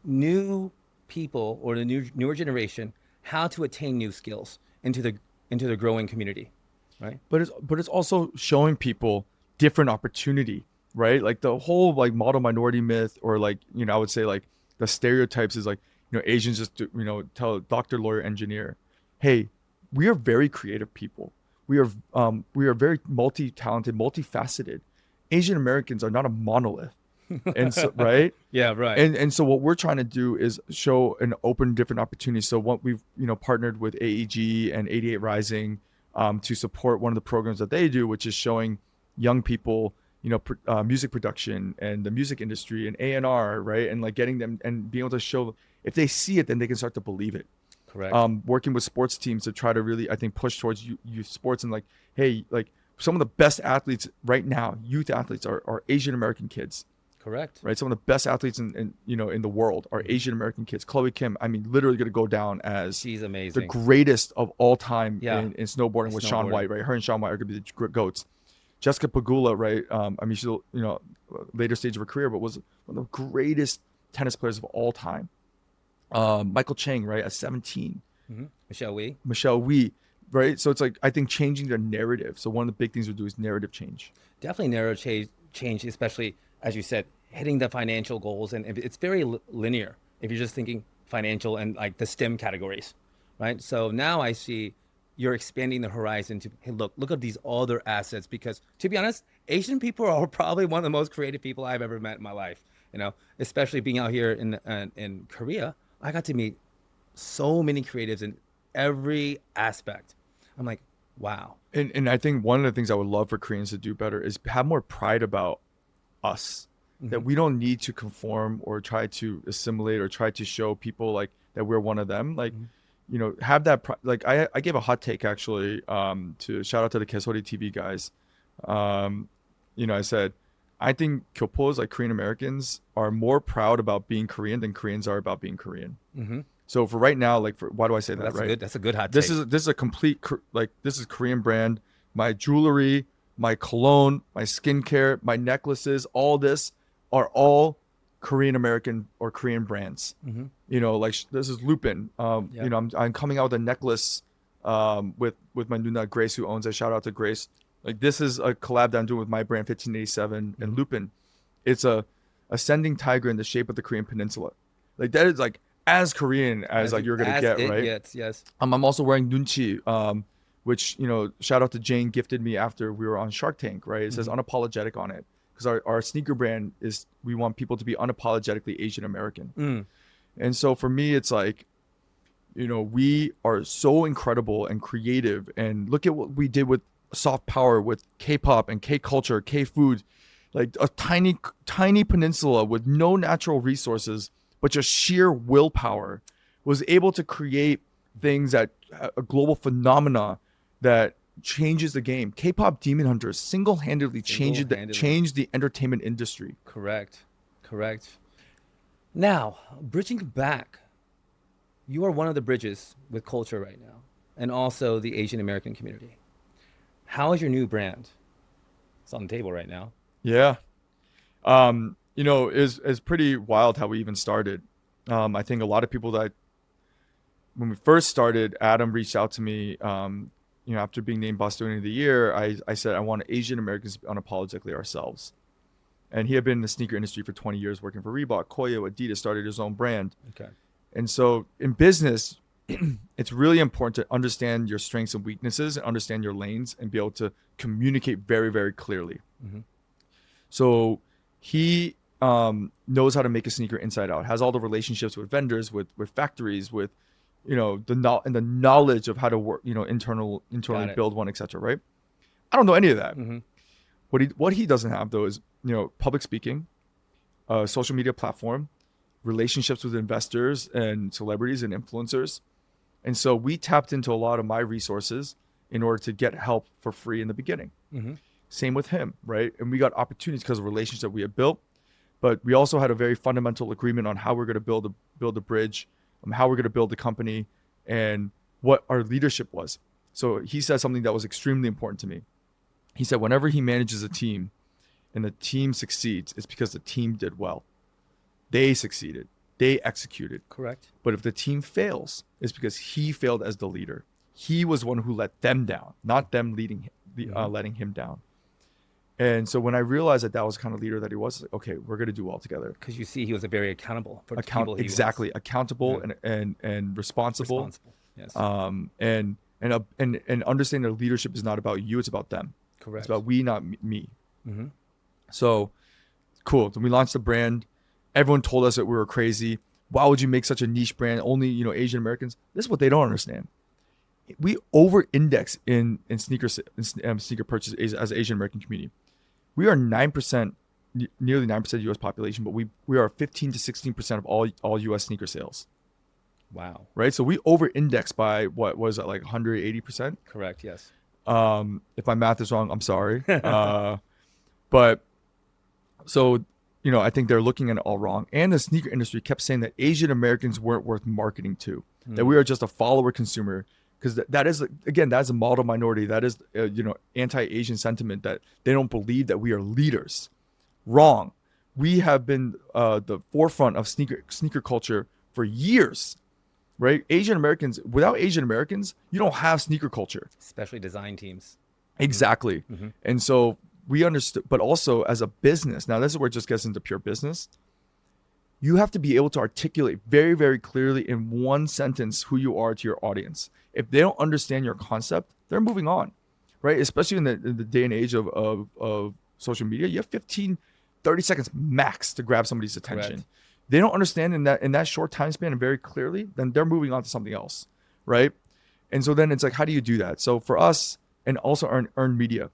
new people or the newer generation how to attain new skills into the growing community, right? But it's also showing people different opportunity, right? Like the whole like model minority myth, or like I would say like the stereotypes is like Asians just tell doctor, lawyer, engineer. Hey, we are very creative people. We are very multi-talented, multifaceted. Asian Americans are not a monolith. And so right. Yeah, right. And so what we're trying to do is show an open different opportunities. So what we've partnered with AEG and 88 Rising to support one of the programs that they do, which is showing young people music production and the music industry and A&R, right? And like getting them and being able to show, if they see it, then they can start to believe it. Correct. Working with sports teams to try to really, I think, push towards youth sports, and like, hey, like some of the best athletes right now, youth athletes are Asian American kids. Correct. Right. Some of the best athletes in the world are Asian American kids. Chloe Kim, I mean, literally going to go down as she's amazing, the greatest of all time in snowboarding with Shaun snowboarding. White, right? Her and Shaun White are going to be the GOATs. Jessica Pegula, right? I mean, she's later stage of her career, but was one of the greatest tennis players of all time. Michael Chang, right, at 17. Mm-hmm. Michelle Wee, right? So it's like, I think changing the narrative. So one of the big things we do is narrative change. Definitely narrative change, especially as you said, hitting the financial goals, and it's very linear if you're just thinking financial and like the STEM categories, right? So now I see you're expanding the horizon to, hey, look at these other assets, because to be honest, Asian people are probably one of the most creative people I've ever met in my life. Especially being out here in Korea, I got to meet so many creatives in every aspect. I'm like, wow. And I think one of the things I would love for Koreans to do better is have more pride about us, that we don't need to conform or try to assimilate or try to show people like that we're one of them. Like, have that like I gave a hot take actually to shout out to the Kesori TV guys. I said, I think Kyopos, like Korean Americans, are more proud about being Korean than Koreans are about being Korean. So for right now, like, why do I say that? Right? That's a good hot take. This is a complete this is Korean brand. My jewelry, my cologne, my skincare, my necklaces, all this are all Korean American or Korean brands. Like this is Lupin. I'm coming out with a necklace with my Nuna Grace, who owns it. Shout out to Grace. Like this is a collab that I'm doing with my brand 1587 and Lupin. It's a ascending tiger in the shape of the Korean peninsula. Like that is like as Korean as like you're gonna get, right? Yes. I'm also wearing Noonchi, which shout out to Jane, gifted me after we were on Shark Tank, right? It says unapologetic on it, because our sneaker brand is, we want people to be unapologetically Asian American. And so for me, it's like, we are so incredible and creative, and look at what we did with soft power, with K-pop and K-culture, K-food, like a tiny peninsula with no natural resources, but just sheer willpower was able to create things that a global phenomena that changes the game. K-pop Demon Hunters single-handedly changed the entertainment industry. Correct. Now, bridging back, you are one of the bridges with culture right now, and also the Asian American community. How is your new brand? It's on the table right now. Yeah. It's pretty wild how we even started. I think a lot of people when we first started, Adam reached out to me, after being named Boss Student of the Year. I said, I want Asian Americans to be unapologetically ourselves. And he had been in the sneaker industry for 20 years, working for Reebok, Koyo, Adidas, started his own brand. Okay. And so in business, it's really important to understand your strengths and weaknesses and understand your lanes and be able to communicate very, very clearly. So he knows how to make a sneaker inside out, has all the relationships with vendors, with factories, with the knowledge of how to work, internally build one, etc. Right? I don't know any of that. What he doesn't have though is public speaking, social media platform, relationships with investors and celebrities and influencers. And so we tapped into a lot of my resources in order to get help for free in the beginning. Same with him, right? And we got opportunities because of relationships that we had built. but we also had a very fundamental agreement on how we're going to build a bridge, how we're going to build the company, and what our leadership was. So he said something that was extremely important to me. He said, whenever he manages a team and the team succeeds, it's because the team did well. They succeeded. They executed. Correct. But if the team fails, it's because he failed as the leader. He was the one who let them down, not them letting him down. And so when I realized that was the kind of leader that he was, like, okay, we're going to do well together. Because you see, he was very accountable for the people he exactly was. Accountable and responsible. Yes. And understanding that leadership is not about you; it's about them. Correct. It's about we, not me. Mm-hmm. So cool. Then we launched the brand. Everyone told us that we were crazy. Why would you make such a niche brand? Only, Asian Americans. This is what they don't understand. We over-index in sneaker purchase as an Asian American community. We are 9%, nearly 9% of the U.S. population, but we are 15 to 16% of all U.S. sneaker sales. Wow. Right. So we over-index by what was it, like 180%? Correct. Yes. If my math is wrong, I'm sorry. But so, I think they're looking at it all wrong. And the sneaker industry kept saying that Asian Americans weren't worth marketing to, that we are just a follower consumer. Because that is, again, that is a model minority. That is, anti-Asian sentiment that they don't believe that we are leaders. Wrong. We have been the forefront of sneaker culture for years, right? Without Asian Americans, you don't have sneaker culture. Especially design teams. Exactly. Mm-hmm. And so we understood, but also as a business, now this is where it just gets into pure business. You have to be able to articulate very, very clearly in one sentence who you are to your audience. If they don't understand your concept, they're moving on, right? Especially in the day and age of social media, you have 15, 30 seconds max to grab somebody's attention. Correct. They don't understand in that short time span and very clearly, then they're moving on to something else, right? And so then it's like, how do you do that? So for us, and also earned media,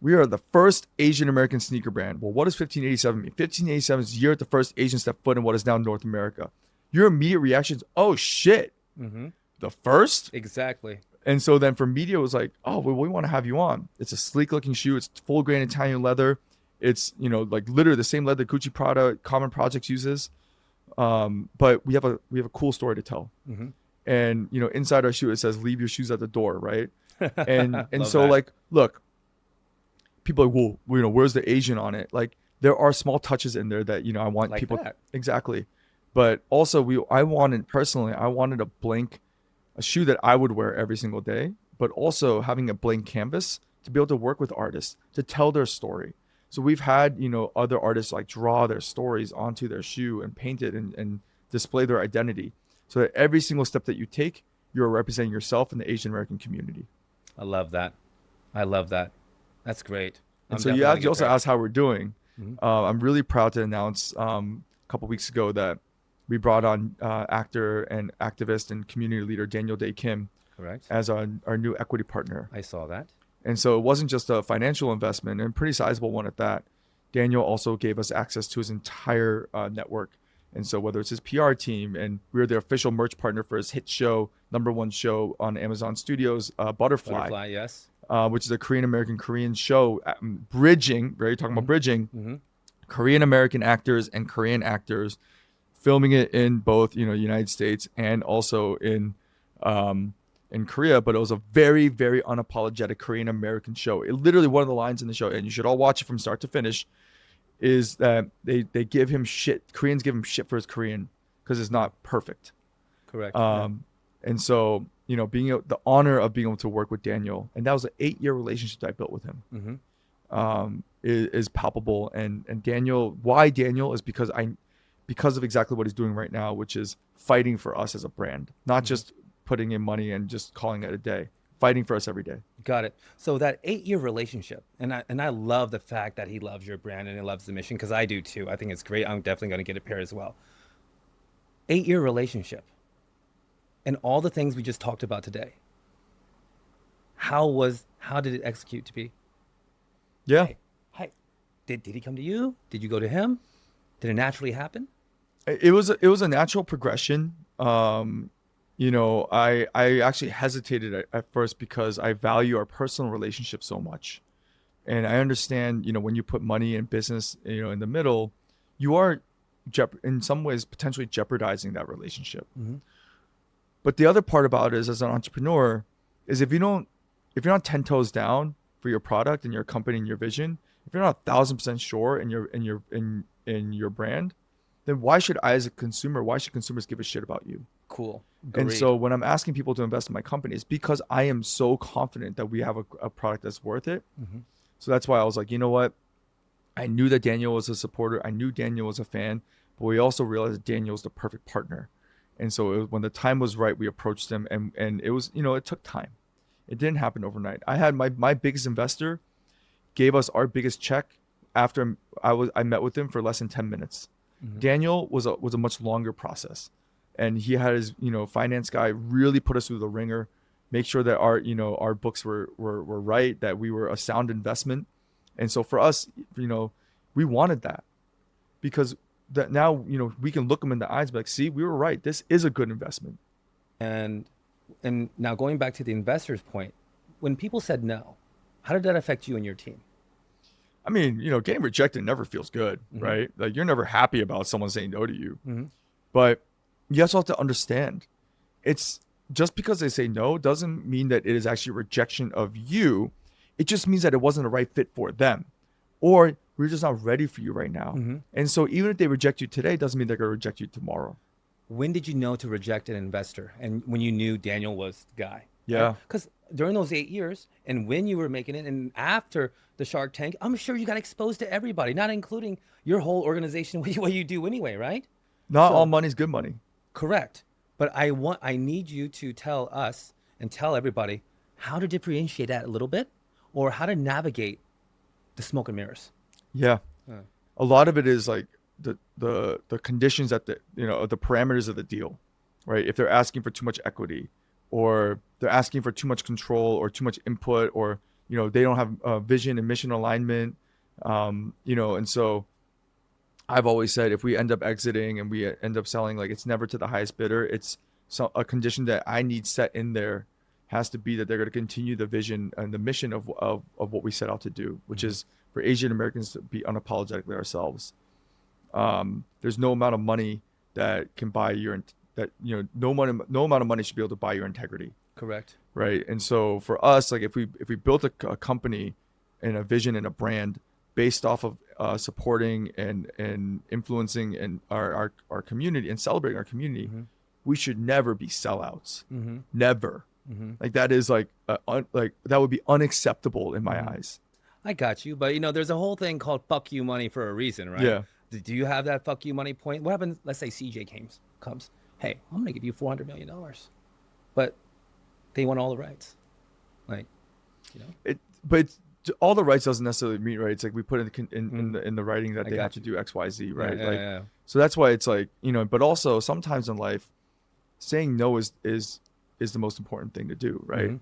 we are the first Asian American sneaker brand. Well, what does 1587 mean? 1587 is the year the first Asian stepped foot in what is now North America. Your immediate reactions, oh shit, the first? Exactly. And so then for media, it was like, oh, well, we want to have you on. It's a sleek looking shoe. It's full grain Italian leather. It's, like literally the same leather Gucci Prada Common Projects uses. But we have a cool story to tell. Mm-hmm. And, inside our shoe, it says, leave your shoes at the door, right? And so that. Like, look, people are like, well, where's the Asian on it? Like, there are small touches in there that, I want like people. That. Exactly. But also I wanted a shoe that I would wear every single day, but also having a blank canvas to be able to work with artists, to tell their story. So we've had, other artists like draw their stories onto their shoe and paint it and display their identity. So that every single step that you take, you're representing yourself in the Asian American community. I love that. That's great. And so you also asked how we're doing. Mm-hmm. I'm really proud to announce a couple weeks ago that we brought on actor and activist and community leader Daniel Dae Kim, correct, as our new equity partner. I saw that. And so it wasn't just a financial investment, and a pretty sizable one at that. Daniel also gave us access to his entire network. And so whether it's his PR team, and we were the official merch partner for his hit show, #1 show on Amazon Studios, Butterfly, yes, which is a Korean show, bridging, right? Talking about bridging, Korean American actors and Korean actors, filming it in both, United States and also in Korea. But it was a very, very unapologetic Korean American show. It literally, one of the lines in the show, and you should all watch it from start to finish, is that they give him shit. Koreans give him shit for his Korean because it's not perfect. Correct. And so, the honor of being able to work with Daniel, and that was an 8-year relationship that I built with him, is palpable. And Daniel, why Daniel, is because of exactly what he's doing right now, which is fighting for us as a brand, not just putting in money and just calling it a day, fighting for us every day. Got it. So that 8-year relationship, and I love the fact that he loves your brand and he loves the mission, because I do too. I think it's great. I'm definitely going to get a pair as well. 8-year relationship, and all the things we just talked about today. How did it execute to be? Yeah. Hey, did he come to you? Did you go to him? Did it naturally happen? It was a natural progression. I actually hesitated at first because I value our personal relationship so much. And I understand, when you put money and business, in the middle, you are in some ways potentially jeopardizing that relationship. But the other part about it is, as an entrepreneur, is if you're not 10 toes down for your product and your company and your vision, if you're not 1,000% sure in your brand, then why should consumers give a shit about you? Cool. And Agreed. so when I'm asking people to invest in my company, it's because I am so confident that we have a product that's worth it. So that's why I was like, you know what? I knew that Daniel was a supporter. I knew Daniel was a fan, but we also realized that Daniel was the perfect partner. And so when the time was right, we approached him, and it was, it took time. It didn't happen overnight. I had my biggest investor gave us our biggest check after I met with him for less than 10 minutes. Daniel was a much longer process, and he had his finance guy really put us through the ringer, make sure that our books were right, that we were a sound investment. And so for us, we wanted that, because that now we can look them in the eyes and be like, see, we were right, this is a good investment. And now going back to the investor's point, when people said no, how did that affect you and your team? I mean, getting rejected never feels good, right? Like, you're never happy about someone saying no to you. But you also have to understand, it's just because they say no doesn't mean that it is actually a rejection of you. It just means that it wasn't the right fit for them, or we're just not ready for you right now. And so even if they reject you today, doesn't mean they're going to reject you tomorrow. When did you know to reject an investor, and when you knew Daniel was the guy? Yeah. Because during those 8 years, and when you were making it, and after the Shark Tank, I'm sure you got exposed to everybody, not including your whole organization, what you do anyway, right? Not all money's good money. Correct. But I need you to tell us and tell everybody how to differentiate that a little bit, or how to navigate the smoke and mirrors. Yeah. A lot of it is like the conditions that the parameters of the deal, right? If they're asking for too much equity, or they're asking for too much control or too much input, or they don't have vision and mission alignment, and so I've always said, if we end up exiting and we end up selling, like, it's never to the highest bidder. It's a condition that I need set in there has to be that they're going to continue the vision and the mission of what we set out to do, which is for Asian Americans to be unapologetically ourselves. There's no amount of money that can buy no amount of money should be able to buy your integrity. Correct. Right. And so for us, like, if we built a company and a vision and a brand based off of supporting and influencing and our community and celebrating our community, we should never be sellouts. Never. Like, that is like that would be unacceptable in my eyes. I got you, but there's a whole thing called "fuck you" money for a reason, right? Yeah. Do you have that "fuck you" money point? What happens? Let's say CJ comes. Hey, I'm gonna give you $400 million, but they want all the rights, like, But all the rights doesn't necessarily mean right. It's like we put in the writing that they have to do X, Y, Z, right? Yeah. So that's why it's like, but also sometimes in life, saying no is the most important thing to do, right?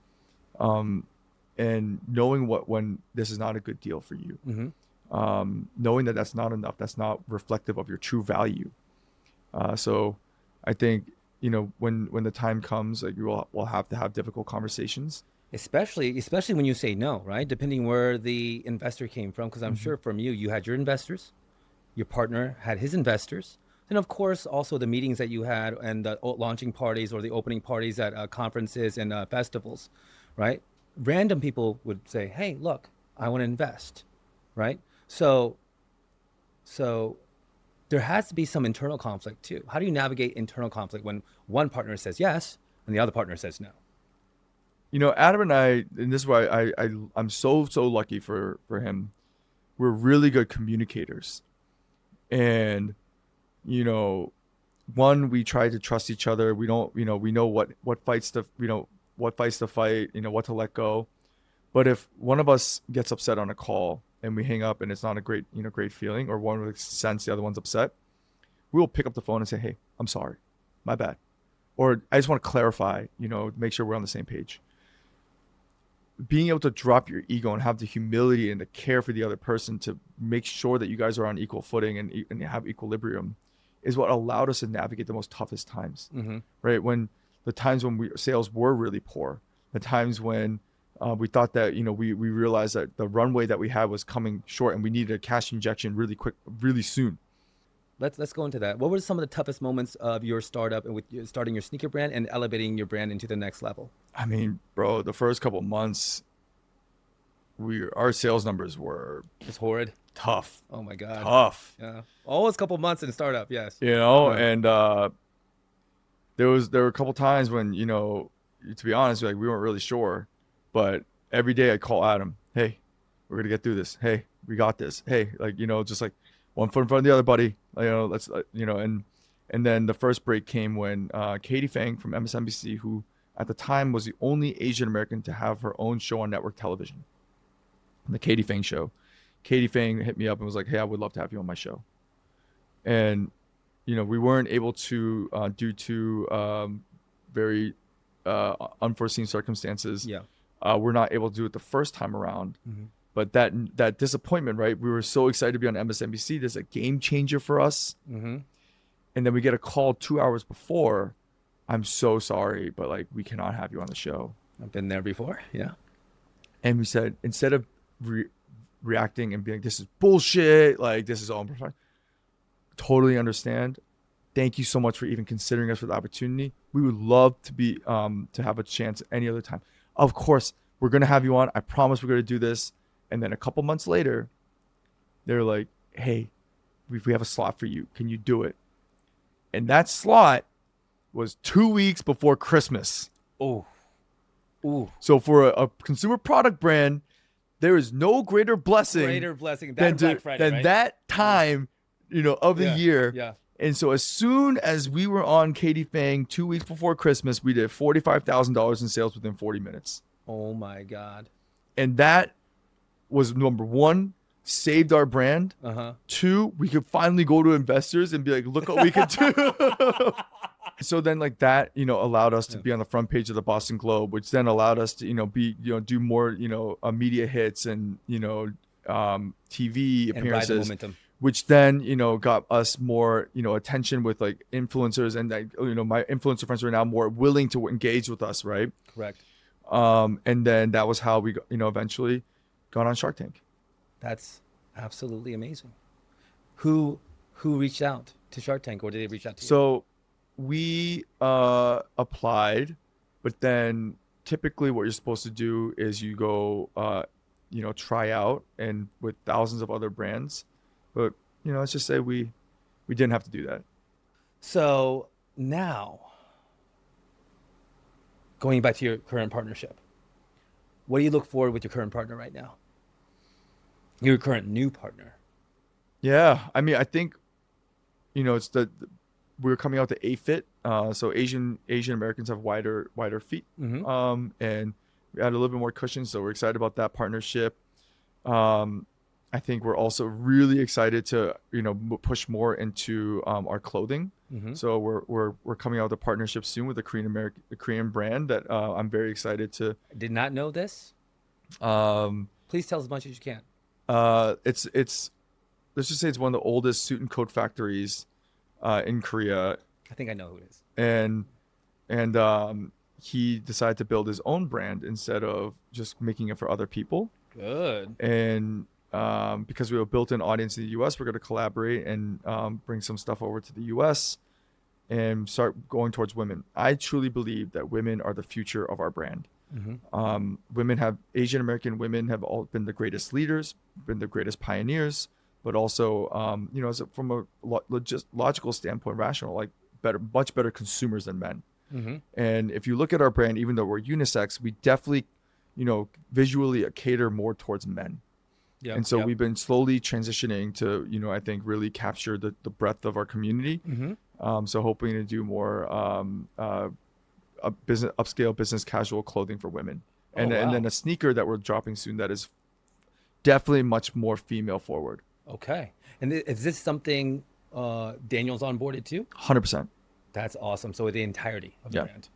And knowing when this is not a good deal for you, knowing that that's not enough, that's not reflective of your true value. So I think, when the time comes, like, we'll have to have difficult conversations. Especially when you say no, right? Depending where the investor came from, because I'm sure from you had your investors, your partner had his investors, and of course also the meetings that you had and the launching parties or the opening parties at conferences and festivals, right? Random people would say, "Hey, look, I want to invest," right? So there has to be some internal conflict too. How do you navigate internal conflict when one partner says yes and the other partner says no? Adam and I, and this is why I'm so lucky for him. We're really good communicators, and we try to trust each other. We don't, we know what fights to fight, what to let go. But if one of us gets upset on a call and we hang up and it's not a great feeling, or one would sense the other one's upset, we will pick up the phone and say, "Hey, I'm sorry, my bad," or "I just want to clarify, make sure we're on the same page." Being able to drop your ego and have the humility and the care for the other person to make sure that you guys are on equal footing and have equilibrium is what allowed us to navigate the most toughest times, right? When the times when sales were really poor, the times when we thought that, we realized that the runway that we had was coming short and we needed a cash injection really quick, really soon. Let's go into that. What were some of the toughest moments of your startup and with starting your sneaker brand and elevating your brand into the next level? I mean, bro, the first couple months, our sales numbers were It's horrid. tough, Oh my God. tough, Yeah. Always a couple months in startup. Yes. you know. Uh-huh. And there were a couple times when, to be honest, like we weren't really sure, but every day I'd call Adam, hey, we're gonna get through this. Hey, we got this. Hey, like, just like one foot in front of the other, buddy. Let's, and then the first break came when Katie Fang from MSNBC, who at the time was the only Asian American to have her own show on network television, the Katie Fang show. Katie Fang hit me up and was like, hey, I would love to have you on my show. And, we weren't able to, due to very unforeseen circumstances. Yeah. We're not able to do it the first time around. Mm-hmm. But that disappointment, right? We were so excited to be on MSNBC. There's a game changer for us. Mm-hmm. And then we get a call 2 hours before. I'm so sorry, but like we cannot have you on the show. I've been there before. Yeah. And we said, instead of reacting and being like, this is bullshit, like this is all unprofessional, totally understand. Thank you so much for even considering us for the opportunity. We would love to be to have a chance any other time. Of course, we're gonna have you on. I promise we're gonna do this. And then a couple months later, they're like, hey, we have a slot for you. Can you do it? And that slot was 2 weeks before Christmas. Oh. Ooh. So for a consumer product brand, there is no greater blessing, than Black Friday, right? that time, of the year. Yeah. And so as soon as we were on Katie Fang 2 weeks before Christmas, we did $45,000 in sales within 40 minutes. Oh my God. And that was number one, saved our brand. Uh-huh. 2, we could finally go to investors and be like, look what we could do. So then like that, allowed us to be on the front page of the Boston Globe, which then allowed us to, do more, media hits and, TV And ride the appearances, momentum. which then, got us more, attention with like influencers, and like, my influencer friends are now more willing to engage with us. Right. Correct. And then that was how we, eventually got on Shark Tank. That's absolutely amazing. Who reached out to Shark Tank, or did they reach out to you? So we applied, but then typically what you're supposed to do is you go, try out and with thousands of other brands. But, let's just say we didn't have to do that. So now, going back to your current partnership, what do you look for with your current partner right now? Your current new partner. Yeah. I mean, I think, it's we're coming out to A-Fit. So Asian Americans have wider feet. Mm-hmm. And we add a little bit more cushion. So we're excited about that partnership. I think we're also really excited to, push more into our clothing. Mm-hmm. So we're coming out with a partnership soon with a Korean brand that I'm very excited to. I did not know this. Please tell as much as you can. It's let's just say it's one of the oldest suit and coat factories in Korea. I think I know who it is. And he decided to build his own brand instead of just making it for other people. Good. And because we have a built-in audience in the US, we're going to collaborate and bring some stuff over to the US and start going towards women. I truly believe that women are the future of our brand. Mm-hmm. Asian American women have all been the greatest leaders, been the greatest pioneers, but also, from a logical standpoint, rational, like much better consumers than men. Mm-hmm. And if you look at our brand, even though we're unisex, we definitely, visually cater more towards men. Yep, and so yep. we've been slowly transitioning to, I think really capture the breadth of our community. Mm-hmm. So hoping to do more upscale business casual clothing for women. And then a sneaker that we're dropping soon that is definitely much more female forward. Okay. And is this something Daniel's onboarded too? 100%. That's awesome. So the entirety of the Yeah. brand.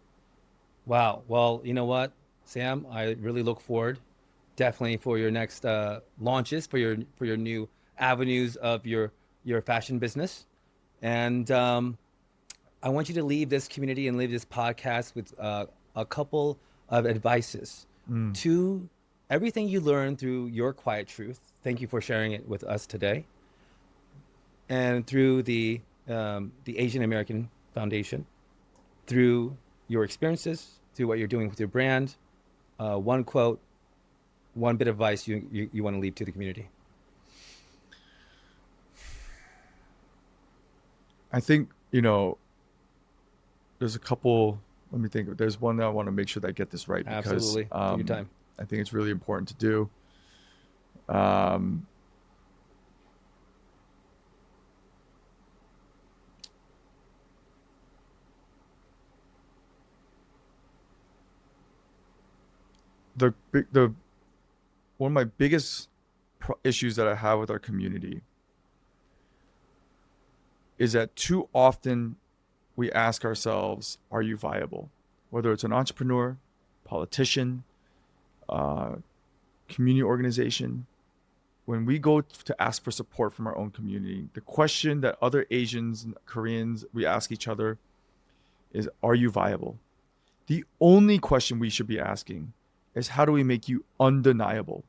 Wow. Well, you know what, Sam, I really look forward definitely for your next launches, for your new avenues of your fashion business. And I want you to leave this community and leave this podcast with a couple of advices to everything you learned through your quiet truth. Thank you for sharing it with us today. and through the Asian American Foundation, through your experiences, through what you're doing with your brand, one quote, one bit of advice you want to leave to the community. I think, you know, there's a couple, let me think. There's one that I want to make sure that I get this right because Absolutely. Take your time. I think it's really important to do. Um, the one of my biggest issues that I have with our community is that too often we ask ourselves, are you viable? Whether it's an entrepreneur, politician, uh, community organization, when we go to ask for support from our own community, the question that other Asians and Koreans, we ask each other is, are you viable? The only question we should be asking is, how do we make you undeniable?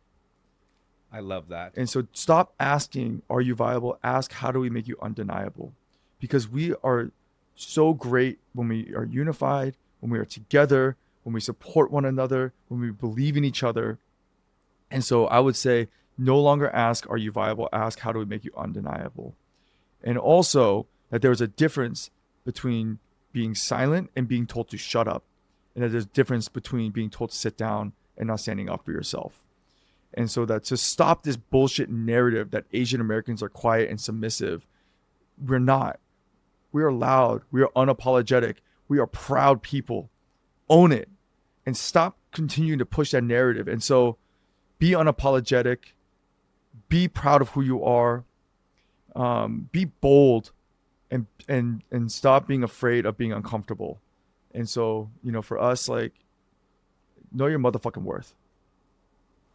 I love that. And so stop asking, are you viable? Ask, how do we make you undeniable? Because we are so great when we are unified, when we are together, when we support one another, when we believe in each other. And so I would say, no longer ask, are you viable? Ask, how do we make you undeniable? And also that there's a difference between being silent and being told to shut up. And that there's a difference between being told to sit down and not standing up for yourself. And so that to stop this bullshit narrative that Asian Americans are quiet and submissive, we're not. We are loud. We are unapologetic. We are proud people. Own it and stop continuing to push that narrative. And so be unapologetic. Be proud of who you are. Be bold and stop being afraid of being uncomfortable. And so, you know, for us, like, know your motherfucking worth.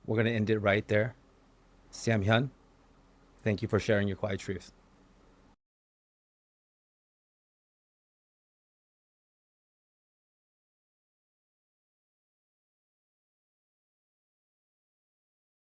We're going to end it right there. Sam Hyun, thank you for sharing your quiet truth.